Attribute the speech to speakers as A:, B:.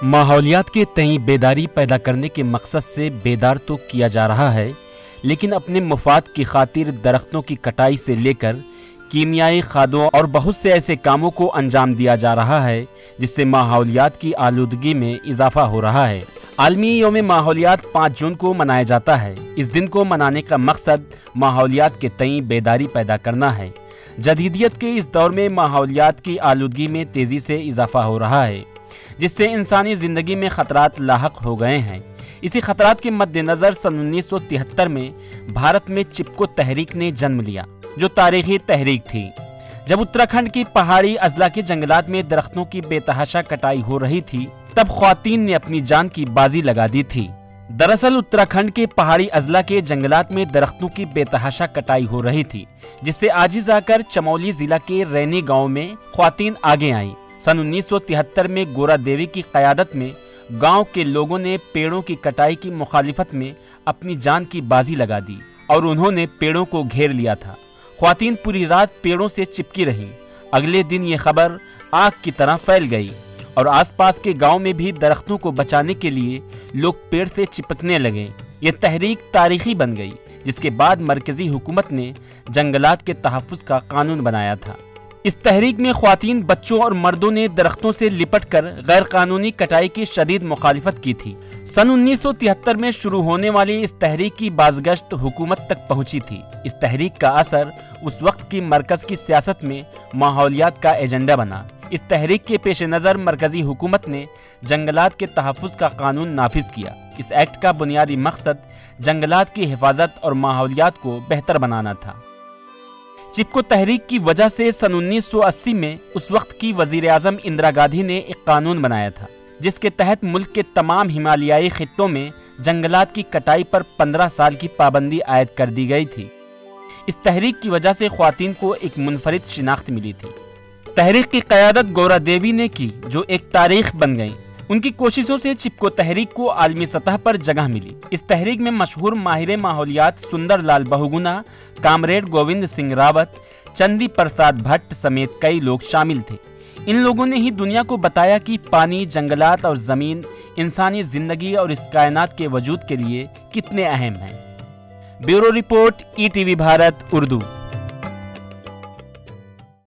A: ماحولیات کے تئیں بیداری پیدا کرنے کے مقصد سے بیدار تو کیا جا رہا ہے، لیکن اپنے مفاد کی خاطر درختوں کی کٹائی سے لے کر کیمیائی کھادوں اور بہت سے ایسے کاموں کو انجام دیا جا رہا ہے جس سے ماحولیات کی آلودگی میں اضافہ ہو رہا ہے۔ عالمی یوم ماحولیات 5 جون کو منایا جاتا ہے۔ اس دن کو منانے کا مقصد ماحولیات کے تئیں بیداری پیدا کرنا ہے۔ جدیدیت کے اس دور میں ماحولیات کی آلودگی میں تیزی سے اضافہ ہو رہا ہے، جس سے انسانی زندگی میں خطرات لاحق ہو گئے ہیں۔ اسی خطرات کے مد نظر سن 1973 میں بھارت میں چپکو تحریک نے جنم لیا، جو تاریخی تحریک تھی۔ جب اتراکھنڈ کی پہاڑی اضلاع کے جنگلات میں درختوں کی بے تحاشا کٹائی ہو رہی تھی، تب خواتین نے اپنی جان کی بازی لگا دی تھی۔ دراصل اتراکھنڈ کے پہاڑی اضلاع کے جنگلات میں درختوں کی بے تحاشا کٹائی ہو رہی تھی، جس سے عاجز آ کر چمولی ضلع کے رینی گاؤں میں خواتین آگے آئیں۔ سن 1973 میں گورا دیوی کی قیادت میں گاؤں کے لوگوں نے پیڑوں کی کٹائی کی مخالفت میں اپنی جان کی بازی لگا دی اور انہوں نے پیڑوں کو گھیر لیا تھا۔ خواتین پوری رات پیڑوں سے چپکی رہیں۔ اگلے دن یہ خبر آگ کی طرح پھیل گئی اور آس پاس کے گاؤں میں بھی درختوں کو بچانے کے لیے لوگ پیڑ سے چپکنے لگے۔ یہ تحریک تاریخی بن گئی، جس کے بعد مرکزی حکومت نے جنگلات کے تحفظ کا قانون بنایا تھا۔ اس تحریک میں خواتین، بچوں اور مردوں نے درختوں سے لپٹ کر غیر قانونی کٹائی کی شدید مخالفت کی تھی۔ سن 1973 میں شروع ہونے والی اس تحریک کی بازگشت حکومت تک پہنچی تھی۔ اس تحریک کا اثر اس وقت کی مرکز کی سیاست میں ماحولیات کا ایجنڈا بنا۔ اس تحریک کے پیش نظر مرکزی حکومت نے جنگلات کے تحفظ کا قانون نافذ کیا۔ اس ایکٹ کا بنیادی مقصد جنگلات کی حفاظت اور ماحولیات کو بہتر بنانا تھا۔ چپکو تحریک کی وجہ سے سن 1980 میں اس وقت کی وزیر اعظم اندرا گاندھی نے ایک قانون بنایا تھا، جس کے تحت ملک کے تمام ہمالیائی خطوں میں جنگلات کی کٹائی پر 15 سال کی پابندی عائد کر دی گئی تھی۔ اس تحریک کی وجہ سے خواتین کو ایک منفرد شناخت ملی تھی۔ تحریک کی قیادت گورا دیوی نے کی، جو ایک تاریخ بن گئی۔ ان کی کوششوں سے چپکو تحریک کو عالمی سطح پر جگہ ملی۔ اس تحریک میں مشہور ماہر ماحولیات سندر لال بہوگنا، کامریڈ گووند سنگھ راوت، چندی پرساد بھٹ سمیت کئی لوگ شامل تھے۔ ان لوگوں نے ہی دنیا کو بتایا کہ پانی، جنگلات اور زمین انسانی زندگی اور اس کائنات کے وجود کے لیے کتنے اہم ہیں۔ Bureau report, ETV Bharat Urdu.